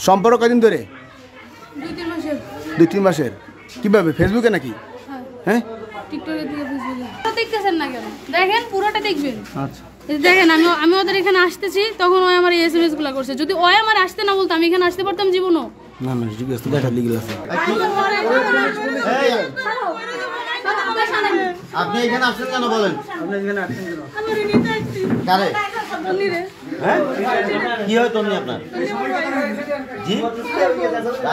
সম্পর্ক কয়দিন ধরে? 2-3 মাসের। 2-3 মাসের। কিভাবে, ফেসবুকে নাকি? হ্যাঁ টিকটকে থেকে ফেসবুকে। দেখতেছেন না কেন? দেখেন পুরোটা দেখবেন। আচ্ছা দেখেন আমি ওদের এখানে আসতেছি, তখন ওই আমার এসএমএস গুলো করছে। যদি ওই আমার আসতে না বলতো আমি এখানে আসতে পারতাম জীবনও? না না ঠিক আছে, দেখা লিগেল আছে। আপনি এখানে আসছেন কেন বলেন? আপনি এখানে আসছেন কেন? আমি নিতে আসছি। কারে? তন্নিরে। হ্যাঁ? কি হয় তন্নি আপনার? জি?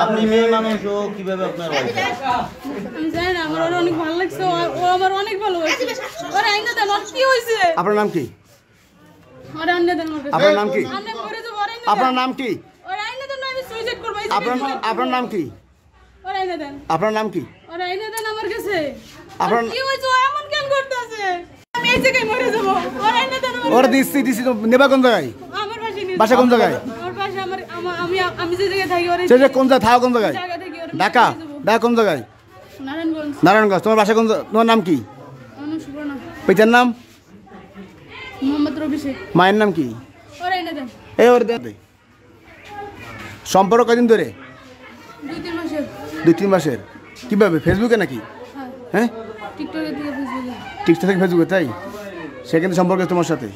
আপনি মেয়ে মানুষ, ও কিভাবে আপনার হয়? আমি জানি না, আমার ওর অনেক ভালো লাগছে, ও আমার অনেক ভালোবাসে। ওরে আইনা দেন, ওর কি হইছে? আপনার নাম কি? ওরে আইনা দেন ওর কাছে। আপনার নাম কি? আপনি পরে যাব, ওরে আইনা দেন। আপনার নাম কি? ওরে আইনা দেন, আমি সুইসাইড করব। আপনার নাম কি? ওরে আইনা দেন। আপনার নাম কি? ওরে আইনা দেন আমার কাছে। আপনার কি হইছে? ও এমন কেন করতেছে? আমি এই জায়গায় মরে যাব। ওরে আইনা দেন। ওরে দিছি তো নেবা কোন জায়গায়? আমার পাশে নিয়ে। বাসা কোন জায়গায়? আমার পাশে আমি যে জায়গায় থাকি ওরে। সে কোন জায়গায় থাকো, কোন জায়গায়? জায়গা থেকে ওরে। ঢাকা? ঢাকা কোন জায়গায়? নারায়ণগঞ্জ। নারায়ণগঞ্জ। তোমার বাসা কোন? তোমার নাম কি? অনু সুবর্ণা। পিতার নাম? মোহাম্মদ রবি শেখ। মায়ের নাম কি? ওরে আইনা দেন। এই ওর দে। সম্পর্ক কয়দিন ধরে? 2-3 মাসের। 2-3 মাসের। কিভাবে, ফেসবুকে নাকি? হ্যাঁ টিকটকে থেকে ফেসবুকে। টিকটক থেকে ফেসবুকে, তাই? সে কিন্তু সম্পর্ক আছে তোমার সাথে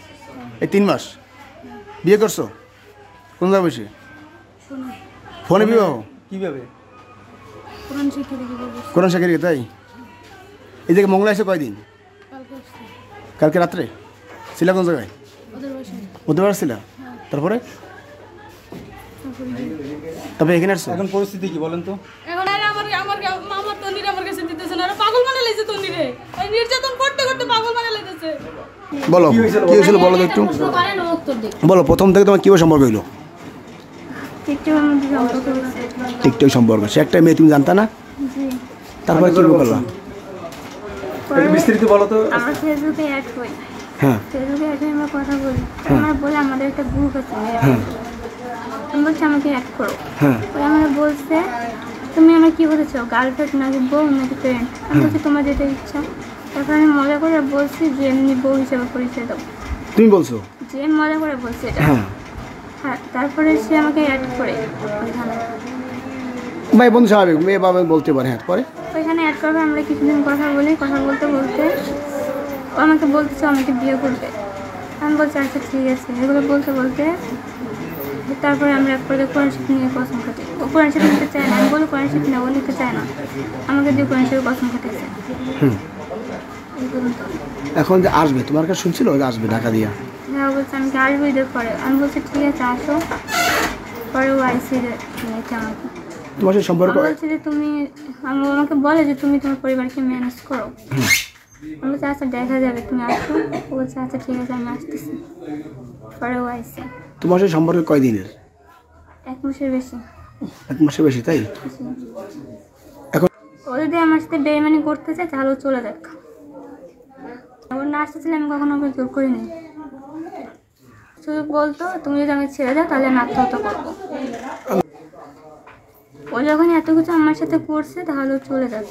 এই 3 মাস? বিয়ে করছো কোন জায়গায় বসে? ফোনে বিবাহ? কিভাবে? কোরআন শিক্ষা থেকে বলবো। কোরআন শেখার, তাই? এই জায়গায় মংলা এসে কয়দিন? কালকে আসছে। কালকে রাত্রে ছিলা কোন জায়গায়? ওদের বাসায়। মধ্যে ছিলা? তারপরে তবে এখানে আসছো? এখন পরিস্থিতি কি বলেন তো? এখন আর আমার তন্নিরে আমার কাছে দিতেছে না। আর পাগল মানে লাইছে তন্নিরে। ওই নির্যাতন করতে করতে পাগল মানে লাইতেছে। বলো কি হয়েছিল বলো তো একটু। বলো প্রথম থেকে তোমার কিভাবে সম্পর্ক হইলো? টিকটক সম্পর্ক। সে একটা মেয়ে, তুমি জানতা না? তারপরে কি করলাম? বিস্তারিত বলো তো। আমরা ফেসবুকে অ্যাড হই। হ্যাঁ ফেসবুকে অ্যাড হয়ে আমরা কথা বলি। আমার বলে আমাদের একটা গ্রুপ আছে। আমি বলছি আমাকে অ্যাড করো। হ্যাঁ ওরা আমার বলছে তুমি আমার কি বলতে চাও, গার্লফ্রেন্ড নাকি বউ নাকি ফ্রেন্ড? আমি বলছি তোমার যেটা ইচ্ছা। তারপর আমি মজা করে বলছি যে এমনি বউ হিসেবে পরিচয় দাও। তুমি বলছো? যে মজা করে বলছি এটা। হ্যাঁ হ্যাঁ, তারপরে সে আমাকে অ্যাড করে ওইখানে। ভাই বন্ধু স্বাভাবিক, মেয়ে বাবা বলতে পারে। হ্যাঁ পরে ওইখানে অ্যাড করবে, আমরা কিছুদিন কথা বলি। কথা বলতে বলতে ও আমাকে বলতেছে আমাকে বিয়ে করবে। আমি বলছি আচ্ছা ঠিক আছে। এগুলো বলতে বলতে তারপরে আমরা এক পর্যায়ে কোরআন শরীফ নিয়ে কসম খাটি। ও কোরআন শরীফ নিতে চায় না। আমি বলি কোরআন শরীফ না, ও নিতে চায় না। আমাকে দিয়ে কোরআন শরীফ কসম খাটিয়েছে। এই পর্যন্ত। এখন যে আসবে তোমার কাছে শুনছিল যে আসবে ঢাকা দিয়া? হ্যাঁ, ও বলছে আমি কি আসবো ঈদের পরে। আমি বলছি ঠিক আছে আসো। পরে ও আইসি নিয়েছে আমাকে। তোমার সাথে সম্পর্ক? বলছে যে তুমি আমাকে বলে যে তুমি তোমার পরিবারকে ম্যানেজ করো। আমি বলছি আচ্ছা দেখা যাবে, তুমি আসো। ও বলছে আচ্ছা ঠিক আছে আমি আসতেছি। পরে ও আইসে। তোমার সাথে সম্পর্ক কয়দিনের? 1 মাসের বেশি। 1 মাসের বেশি, তাই? এখন ও যদি আমার সাথে বেইমানি করতে চায় তাহলে ও চলে যাক। ওর না আসতে চাইলে আমি কখনো ওকে জোর করিনি। শুধু বলতো তুমি যদি আমাকে ছেড়ে যাও তাহলে আমি আত্মহত্যা করবো। ও যখন এত কিছু আমার সাথে করছে তাহলে ও চলে যাক।